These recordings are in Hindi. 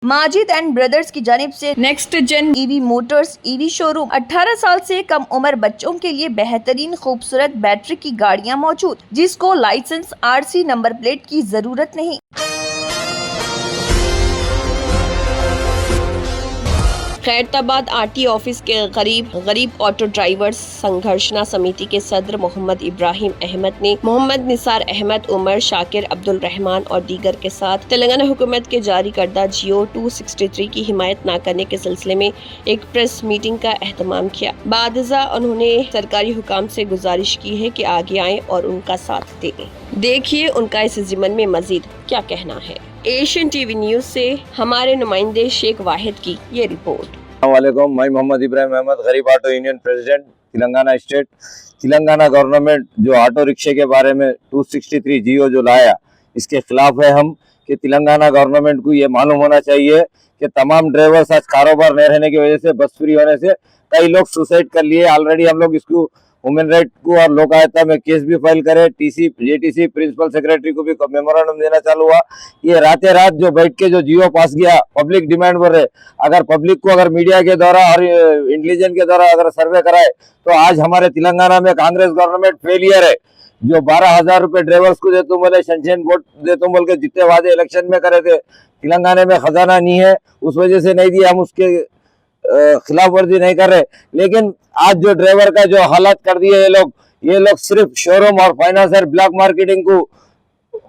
माजिद एंड ब्रदर्स की जानिब से next gen EV motors EV showroom 18 साल से कम उम्र बच्चों के लिए बेहतरीन खूबसूरत बैटरी की गाड़ियां मौजूद, जिसको लाइसेंस आरसी नंबर प्लेट की जरूरत नहीं। खैरताबाद आरटी ऑफिस के गरीब ऑटो ड्राइवर्स संघर्षना समिति के सदर मोहम्मद इब्राहिम अहमद ने मोहम्मद निसार अहमद, उमर शाकिर, अब्दुल रहमान और दीगर के साथ तेलंगाना हुकूमत के जारी करदा जियो 263 की हिमायत न करने के सिलसिले में एक प्रेस मीटिंग का एहतमाम किया। बादजा उन्होंने सरकारी हुकाम से गुजारिश की है कि आगे आएं और उनका साथ दें। देखिए उनका इस ज़िमन में मजीद क्या कहना है। एशियन टीवी न्यूज से हमारे नुमाइंदे शेख वाहिद की ये रिपोर्ट। अस्सलामुअलैकुम, मैं मोहम्मद इब्राहिम अहमद, गरीब auto union president Telangana state. Telangana government जो ऑटो रिक्शे के बारे में 263 जियो जो लाया, इसके खिलाफ है हम कि तेलंगाना गवर्नमेंट को ये मालूम होना चाहिए कि तमाम ड्राइवर्स आज कारोबार नहीं रहने की वजह से, बस फ्री होने से कई लोग सुसाइड कर लिए। ऑलरेडी हम लोग इसको ह्यूमन राइट को और लोक आयुक्ता में केस भी फाइल करे, जेटीसी प्रिंसिपल सेक्रेटरी को भी मेमोरेंडम देना चालू हुआ। ये रातें रात जो बैठ के जो जियो पास गया, पब्लिक डिमांड पर है, अगर पब्लिक को अगर मीडिया के द्वारा और इंटेलिजेंस के द्वारा अगर सर्वे कराए तो आज हमारे तेलंगाना में कांग्रेस गवर्नमेंट फेलियर है। जो 12,000 रुपए ड्राइवर्स को देता हूँ बोले, सनशाइन बोर्ड देता हूँ बोल के जितने वादे इलेक्शन में करे थे, तेलंगाना में खजाना नहीं है, उस वजह से नहीं दिया। हम उसके खिलाफ वर्जी नहीं कर रहे, लेकिन आज जो ड्राइवर का जो हालत कर दिए ये लोग सिर्फ शोरूम और फाइनेंसर ब्लैक मार्केटिंग को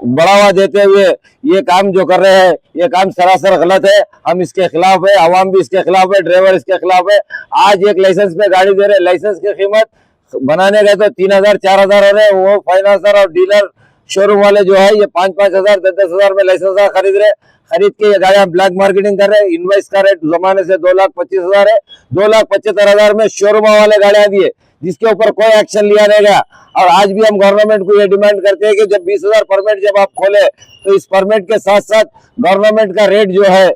बढ़ावा देते हुए ये काम जो कर रहे हैं, ये काम सरासर गलत है। हम इसके खिलाफ है, आवाम भी इसके खिलाफ है, ड्राइवर इसके खिलाफ है। आज एक लाइसेंस पे गाड़ी दे रहे, लाइसेंस की कीमत बनाने गए तो 3,000 4,000 हो रहे, वो फाइनेंसर और डीलर शोरूम वाले जो है ये 5,000 10,000 में लाइसेंस खरीद रहे। खरीद के ये गाड़ियां ब्लैक मार्केटिंग कर रहे हैं। इनवाइस का रेट जमाने से 2,25,000 है, 2,75,000 में शोरूम वाले गाड़ियां दिए, जिसके ऊपर कोई एक्शन लिया नहीं गया। और आज भी हम गवर्नमेंट को ये डिमांड करते हैं कि जब 20,000 परमिट जब आप खोले तो इस परमिट के साथ साथ गवर्नमेंट का रेट जो है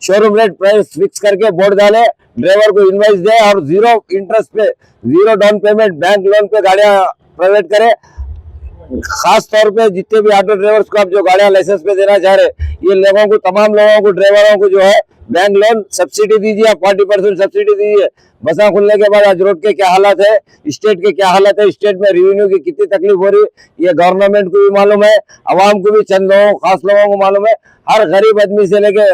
शोरूम रेट प्राइस फिक्स करके बोर्ड डाले, ड्राइवर को इनवाइस दे और 0 इंटरेस्ट पे 0 डाउन पेमेंट बैंक लोन पे गाड़ियां प्रोवाइड करे। खास तौर पे जितने भी ऑटो ड्राइवर्स को आप जो गाड़ियां लाइसेंस पे देना चाह रहे, ये लोगों को, तमाम लोगों को, ड्राइवरों को जो है बैंक लोन सब्सिडी दीजिए, आप 40% सब्सिडी दीजिए। बसा खुलने के बाद आज रोड के क्या हालत है, स्टेट के क्या हालत है, स्टेट में रेवेन्यू की कितनी तकलीफ हो रही, ये गवर्नमेंट को भी मालूम है, अवाम को भी, चंद लोगों, खास लोगों को मालूम है। हर गरीब आदमी से लेके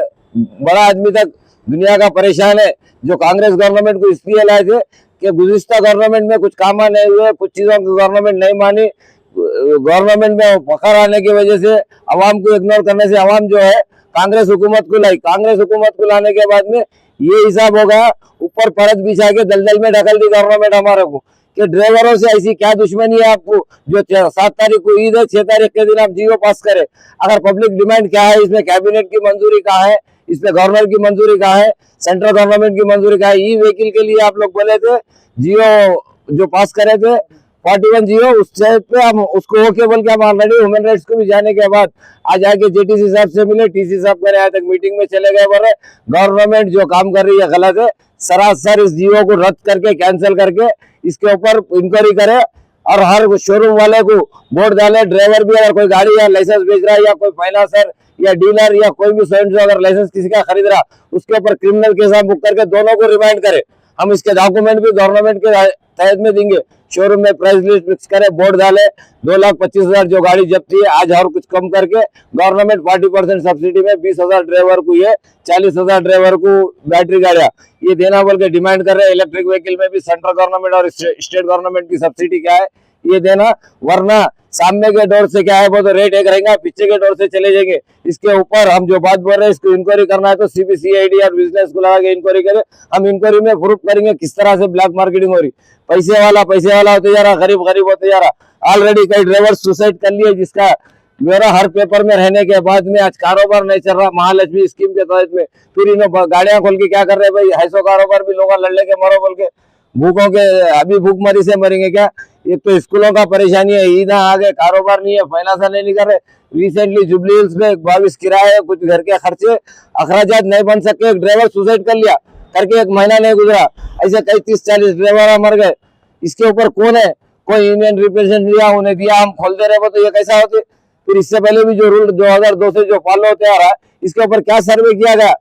बड़ा आदमी तक दुनिया का परेशान है। जो कांग्रेस गवर्नमेंट को इसलिए लाए थे कि गुज़िश्ता गवर्नमेंट में कुछ काम नहीं हुए, कुछ चीजों की गवर्नमेंट नहीं मानी, गवर्नमेंट में फखर आने की वजह से, अवाम को इग्नोर करने से अवाम जो है कांग्रेस हुकूमत को लाई। कांग्रेस हुकूमत को लाने के बाद में ये हिसाब हो गया, ऊपर परत बिछा के दलदल में ढकल दी गवर्नमेंट हमारे को कि ड्राइवरों से ऐसी क्या दुश्मनी है आपको जो 7 तारीख को ईद है, 6 तारीख के दिन आप जियो पास करे। अगर पब्लिक डिमांड क्या है, इसमें कैबिनेट की मंजूरी कहाँ है, इसमें गवर्नर की मंजूरी कहाँ है, सेंट्रल गवर्नमेंट की मंजूरी कहाँ है। ई व्हीकल के लिए आप लोग बोले थे, जियो जो पास करे थे 41 जियो, उस पे हम उसको ओके बोल के हम ऑलरेडी ह्यूमन राइट्स को भी जाने के बाद आज आके जेटीसी साहब से मिले, टीसी साहब करे आज तक मीटिंग में चले गए, बोले गवर्नमेंट जो काम कर रही है गलत है, सरासर इस जियो को रद्द करके, कैंसिल करके इसके ऊपर इंक्वायरी करे और हर शोरूम वाले को वोट डाले। ड्राइवर भी अगर कोई गाड़ी या लाइसेंस बेच रहा है, या कोई फाइनेंसर या डीलर या कोई भी स्वयं से अगर लाइसेंस किसी का खरीद रहा, उसके ऊपर क्रिमिनल केस बुक करके दोनों को रिमाइंड करे। हम इसके डॉक्यूमेंट भी गवर्नमेंट के तहत में देंगे। शोरूम में प्राइस लिस्ट फिक्स करे, बोर्ड डाले, 2,25,000 जो गाड़ी जब्त थी आज और कुछ कम करके गवर्नमेंट 40% सब्सिडी में 20,000 ड्राइवर को, ये 40,000 ड्राइवर को बैटरी गाड़ियां ये देना बोल के डिमांड कर रहे हैं। इलेक्ट्रिक व्हीकल में भी सेंट्रल गवर्नमेंट और स्टेट गवर्नमेंट की सब्सिडी क्या है ये देना, वरना सामने के डोर से क्या है वो तो रेट एक रहेगा, पीछे के डोर से चले जाएंगे। इसके ऊपर हम जो बात बोल रहे हैं इसको इंक्वायरी करना है तो सीबीसीआईडी और बिजनेस को लगा के इंक्वायरी करें। हम इंक्वायरी में प्रूफ करेंगे किस तरह से ब्लैक मार्केटिंग हो रही, पैसे वाला होते जा रहा, गरीब होते जा रहा। ऑलरेडी कई ड्राइवर सुसाइड कर लिए, जिसका मेरा हर पेपर में रहने के बाद में आज कारोबार नहीं चल रहा। महालक्ष्मी स्कीम के तहत में फिर इन गाड़ियां खोल के क्या कर रहे हैं भाई, ऐसो कारोबार भी लोग लड़ लेके मरो बोल के, भूखों के अभी भूखमरी से मरेंगे क्या। ये तो स्कूलों का परेशानी है, ईद आ गए, कारोबार नहीं है, फाइनेंस नहीं कर रहे। रिसेंटली जुबली हिल्स में 22 किराए, कुछ घर के खर्चे अखराजात नहीं बन सके, एक ड्राइवर सुसाइड कर लिया, करके 1 महीना नहीं गुजरा, ऐसे कई 30-40 ड्राइवर मर गए। इसके ऊपर कौन है, कोई यूनियन रिप्रेजेंटेटिव दिया, उन्हें दिया, हम खोल दे रहे हो तो ये कैसा होते। फिर इससे पहले भी जो रूल 2002 से जो फॉलो होते आ रहा है, इसके ऊपर क्या सर्वे किया गया,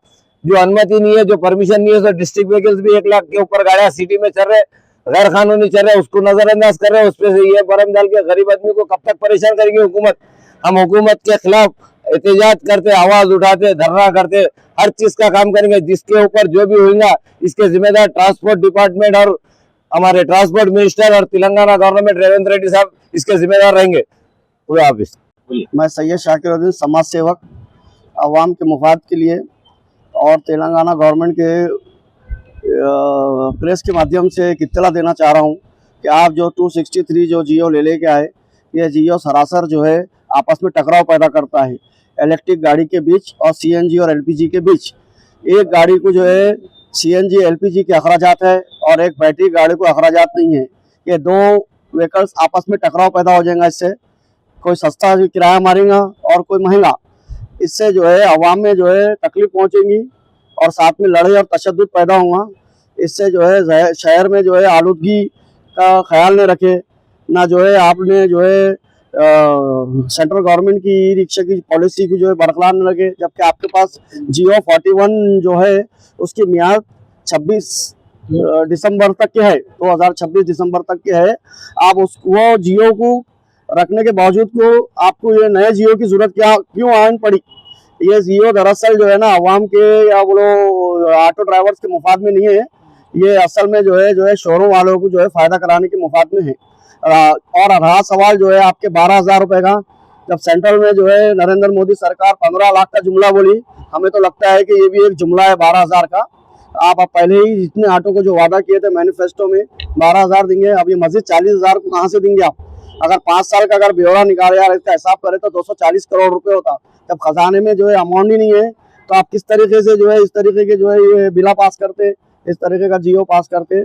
जो अनुमति नहीं है, जो परमिशन नहीं है, तो डिस्ट्रिक्ट व्हीकल्स भी 1 लाख के ऊपर गाड़ियां सिटी में चल रहे, गैर कानूनी चल रहे, उसको नजरअंदाज कर रहे हैं। उसपे से ये बरम डाल के गरीब आदमी को कब तक परेशान करेंगे हुकूमत। हम हुकूमत के खिलाफ एहतजाज करते, आवाज उठाते, धरना करते, हर चीज का काम करेंगे। जिसके ऊपर जो भी होगा इसके जिम्मेदार ट्रांसपोर्ट डिपार्टमेंट और हमारे ट्रांसपोर्ट मिनिस्टर और तेलंगाना गवर्नमेंट रेवंत रेड्डी साहब इसके जिम्मेदार रहेंगे। पूरा ऑफिस मैं सैयद शाकिरुद्दीन, समाज सेवक, आवाम के मुफाद के लिए और तेलंगाना गवर्नमेंट के प्रेस के माध्यम से एक इत्तला देना चाह रहा हूं कि आप जो 263 जो जियो लेके आए, ये जियो सरासर जो है आपस में टकराव पैदा करता है इलेक्ट्रिक गाड़ी के बीच और सीएनजी और एलपीजी के बीच। एक गाड़ी को जो है सीएनजी एलपीजी के अखराजात है और एक बैटरी गाड़ी को अखराजात नहीं है। ये दो व्हीकल्स आपस में टकराव पैदा हो जाएगा। इससे कोई सस्ता किराया मारेगा और कोई महंगा। इससे जो है अवाम में जो है तकलीफ पहुंचेगी और साथ में लड़ाई और तशद्दुद पैदा होगा। इससे जो है शहर में जो है आलूदगी का ख्याल नहीं रखे, ना जो है आपने जो है सेंट्रल गवर्नमेंट की ई रिक्शा की पॉलिसी को जो है बरकरार न रखे, जबकि आपके पास जियो 41 जो है उसकी मियाद 26 दिसंबर तक के है, 2026 दिसंबर तक के है। आप वो जियो को रखने के बावजूद को आपको ये नए जियो की जरूरत क्यों आन पड़ी। ये जियो दरअसल जो है ना आवाम के या बोलो ऑटो ड्राइवर्स के मुफाद में नहीं है, ये असल में जो है शोरूम वालों को जो है फायदा कराने के मुफाद में है। और रहा सवाल जो है आपके 12,000 रुपए का, जब सेंट्रल में जो है नरेंद्र मोदी सरकार 15 लाख का जुमला बोली, हमें तो लगता है कि ये भी एक जुमला है 12,000 का। आप पहले ही इतने ऑटो को जो वादा किए थे मैनिफेस्टो में 12,000 देंगे, अब ये मजीद 40,000 को कहाँ से देंगे आप। अगर 5 साल का अगर ब्यौरा निकाले यार इसका हिसाब करे तो 240 करोड़ रुपए होता। जब खजाने में जो है अमाउंट ही नहीं है तो आप किस तरीके से जो है इस तरीके के जो है ये बिला पास करते, इस तरीके का जियो पास करते।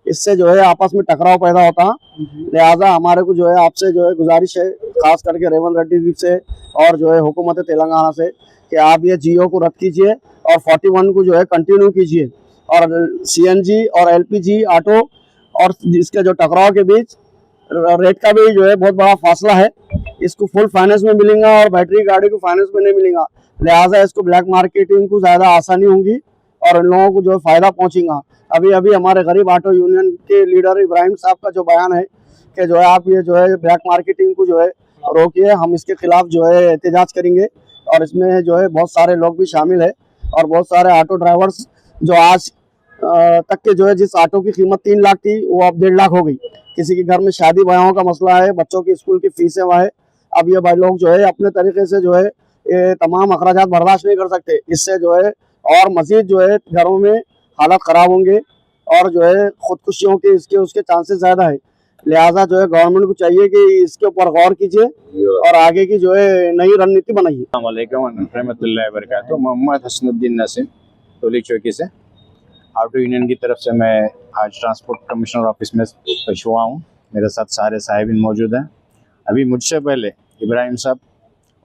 इससे जो है आपस में टकराव पैदा होता। लिहाजा हमारे को जो है आपसे जो है गुजारिश है, खास करके रेवंत रेड्डी जी से और जो है हुकूमत तेलंगाना से, कि आप ये जियो को रद्द कीजिए और 41 को जो है कंटिन्यू कीजिए। और सीएनजी और एलपीजी ऑटो और इसके जो टकराव के बीच रेट का भी जो है बहुत बड़ा फासला है। इसको फुल फाइनेंस में मिलेगा और बैटरी गाड़ी को फाइनेंस में नहीं मिलेगा। लिहाजा इसको ब्लैक मार्केटिंग को ज्यादा आसानी होगी और इन लोगों को जो है फायदा पहुंचेगा। अभी अभी हमारे गरीब ऑटो यूनियन के लीडर इब्राहिम साहब का जो बयान है कि जो है आप ये जो है ब्लैक मार्केटिंग को जो है रोकिए, हम इसके खिलाफ जो है एहतजाज करेंगे। और इसमें जो है बहुत सारे लोग भी शामिल है और बहुत सारे ऑटो ड्राइवर्स जो आज तक के जो है जिस ऑटो की कीमत 3 लाख थी वो अब 1.5 लाख हो गई। किसी के घर में शादी ब्याहों का मसला है, बच्चों की स्कूल की फीसें वह है। अब ये भाई लोग जो है अपने तरीके से जो है ये तमाम अखराजात बर्दाश्त नहीं कर सकते। इससे जो है और मजीद जो है घरों में हालत खराब होंगे और जो है खुदकुशियों के इसके उसके चांसेस ज्यादा है। लिहाजा जो है गवर्नमेंट को चाहिए कि इसके ऊपर गौर कीजिए और आगे की जो है नई रणनीति बनाइए। तो मोहम्मद हसनुद्दीन नसीम टोली चौकी से ऑटो यूनियन की तरफ से मैं आज ट्रांसपोर्ट कमिश्नर ऑफिस में पेश हुआ हूँ। मेरे साथ सारे साहिबीन मौजूद हैं। अभी मुझसे पहले इब्राहिम साहब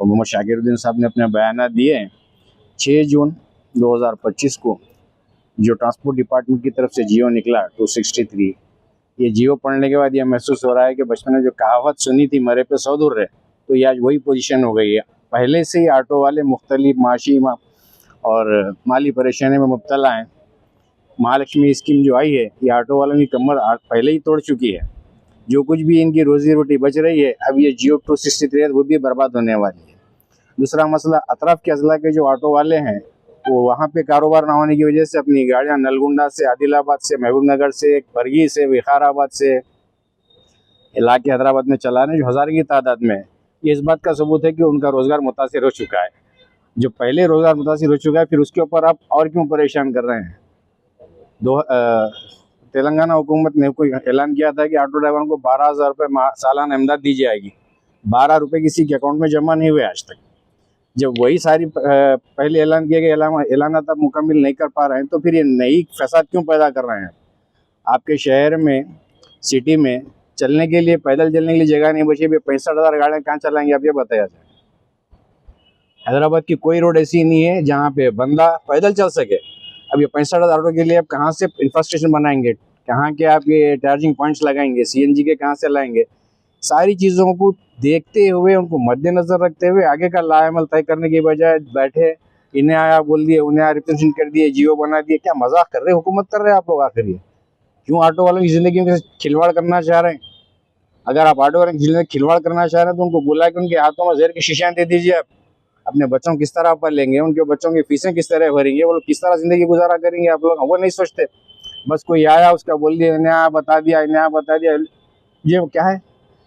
और मोहम्मद शाकिरुद्दीन साहब ने अपने बयान दिए हैं। 6 जून 2025 को जो ट्रांसपोर्ट डिपार्टमेंट की तरफ से जियो निकला 263, ये जियो पढ़ने के बाद यह महसूस हो रहा है कि बचपन में जो कहावत सुनी थी मरे पे 100 दूर रहे, तो ये आज वही पोजीशन हो गई है। पहले से ही ऑटो वाले मुख्तलिफ माशी और माली परेशानी में मुब्तला हैं। महालक्ष्मी स्कीम जो आई है ये ऑटो वालों की कमर पहले ही तोड़ चुकी है। जो कुछ भी इनकी रोजी रोटी बच रही है अब ये जियो 263 है वो भी बर्बाद होने वाली है। दूसरा मसला, अतराफ के अजला के जो ऑटो वाले हैं वो वहाँ पे कारोबार ना होने की वजह से अपनी गाड़ियाँ नलगुंडा से, आदिलाबाद से, महबूबनगर से, बरगी से, विखाराबाद से इलाके हैदराबाद में चला रहे हैं, जो हज़ार की तादाद में है। ये इस बात का सबूत है कि उनका रोज़गार मुतासिर हो चुका है। जो पहले रोज़गार मुतासिर हो चुका है फिर उसके ऊपर आप और क्यों परेशान कर रहे हैं। तेलंगाना हुकूमत ने कोई ऐलान किया था कि ऑटो ड्राइवरों को 12,000 रुपये सालाना इमदाद दी जाएगी। 12 रुपये किसी के अकाउंट में जमा नहीं हुए आज तक। जब वही सारी पहले ऐलान किया गया ऐलान तब मुकम्मल नहीं कर पा रहे हैं तो फिर ये नई फसाद क्यों पैदा कर रहे हैं। आपके शहर में, सिटी में चलने के लिए, पैदल चलने के लिए जगह नहीं बची। 65,000 गाड़ियाँ कहाँ चलाएंगे आप ये बताया जाए। हैदराबाद की कोई रोड ऐसी नहीं है जहाँ पे बंदा पैदल चल सके। अब ये 65,000 ऑटो के लिए आप कहाँ से इंफ्रास्ट्रक्चर बनाएंगे, कहाँ के आप ये चार्जिंग पॉइंट्स लगाएंगे, सीएनजी के कहाँ से लाएंगे। सारी चीज़ों को देखते हुए, उनको मद्देनजर रखते हुए आगे का लाएमल तय करने की बजाय बैठे इन्हें आया बोल दिए, उन्हें आया रिप्रेजेंट कर दिए, जियो बना दिए। क्या मजाक कर रहे हैं? हुकूमत कर रहे हैं आप लोग आखिर ये? क्यों ऑटो वालों की जिंदगी में खिलवाड़ करना चाह रहे हैं? अगर आप ऑटो वालों की जिंदगी में खिलवाड़ करना चाह रहे हैं तो उनको बुला के उनके हाथों में जहर की शीशियां दे दीजिए। आप अपने बच्चों को किस तरह पाल लेंगे, उनके बच्चों की फीसें किस तरह भरेंगे, वो लोग किस तरह जिंदगी गुजारा करेंगे, आप लोग वो नहीं सोचते। बस कोई आया उसका बोल दिया, नया बता दिया, नया बता दिया। ये क्या है?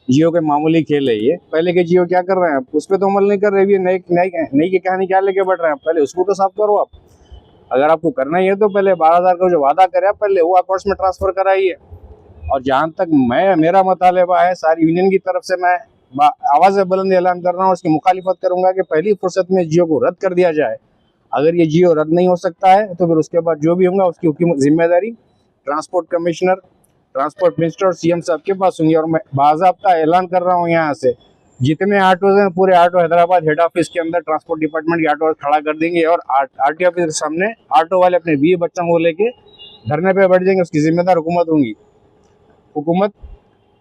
जियो के मामूली खेल है ये। पहले के जियो क्या कर रहे हैं? उस पर तो अमल नहीं कर रहे। ये नई की कहानी क्या लेके बढ़ रहे हैं? पहले उसको तो साफ करो आप। अगर आपको करना ही है तो पहले 12,000 का जो वादा करे आप पहले वो अकाउंट्स में ट्रांसफर कराइए। और जहां तक मेरा मुतालबा है, सारी यूनियन की तरफ से मैं आवाज़ बुलंद ऐलान कर रहा हूँ, उसकी मुखालिफत करूंगा कि पहली फुर्सत में जियो को रद्द कर दिया जाए। अगर ये जियो रद्द नहीं हो सकता है तो फिर उसके बाद जो भी होगा उसकी जिम्मेदारी ट्रांसपोर्ट कमिश्नर, ट्रांसपोर्ट मिनिस्टर और सीएम साहब के पास होंगी। और मैं बाज़ाब्ता ऐलान कर रहा हूँ, यहाँ से जितने ऑटोज हैं पूरे ऑटो हैदराबाद हेड ऑफिस के अंदर ट्रांसपोर्ट डिपार्टमेंट के ऑटो खड़ा कर देंगे और आरटीओ ऑफिस के सामने ऑटो वाले अपने 20 बच्चों को लेके धरने पे बैठ जाएंगे। उसकी जिम्मेदार हुकूमत होंगी। हुकूमत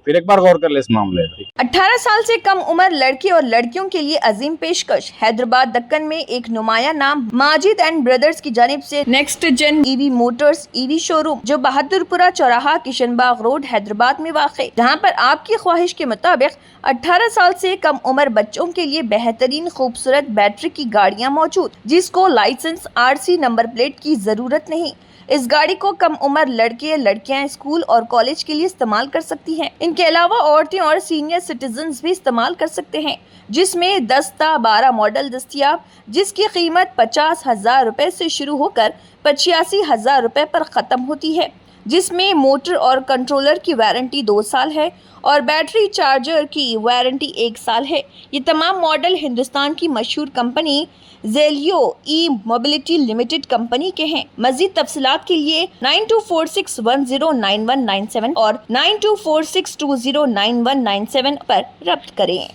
फिर एक बार गौर कर ले इस मामले पे। 18 साल से कम उम्र लड़के और लड़कियों के लिए अजीम पेशकश। हैदराबाद दक्कन में एक नुमाया नाम माजिद एंड ब्रदर्स की जानिब से next gen EV motors EV showroom जो बहादुरपुरा चौराहा किशनबाग रोड हैदराबाद में वाक़, जहां पर आपकी ख्वाहिश के मुताबिक 18 साल से कम उम्र बच्चों के लिए बेहतरीन खूबसूरत बैटरी की गाड़ियाँ मौजूद, जिसको लाइसेंस RC नंबर प्लेट की जरूरत नहीं। इस गाड़ी को कम उम्र लड़के लड़कियां स्कूल और कॉलेज के लिए इस्तेमाल कर सकती हैं। इनके अलावा औरतें और सीनियर सिटीजन्स भी इस्तेमाल कर सकते हैं, जिसमें 10-12 मॉडल दस्तियाब, जिसकी कीमत 50,000 रुपए से शुरू होकर 85,000 रुपए पर ख़त्म होती है, जिसमें मोटर और कंट्रोलर की वारंटी 2 साल है और बैटरी चार्जर की वारंटी 1 साल है। ये तमाम मॉडल हिंदुस्तान की मशहूर कंपनी जेलियो ई मोबिलिटी लिमिटेड कंपनी के हैं। मजीद तफसीलात के लिए 9246109197 और 9246209197 पर रब्त करें।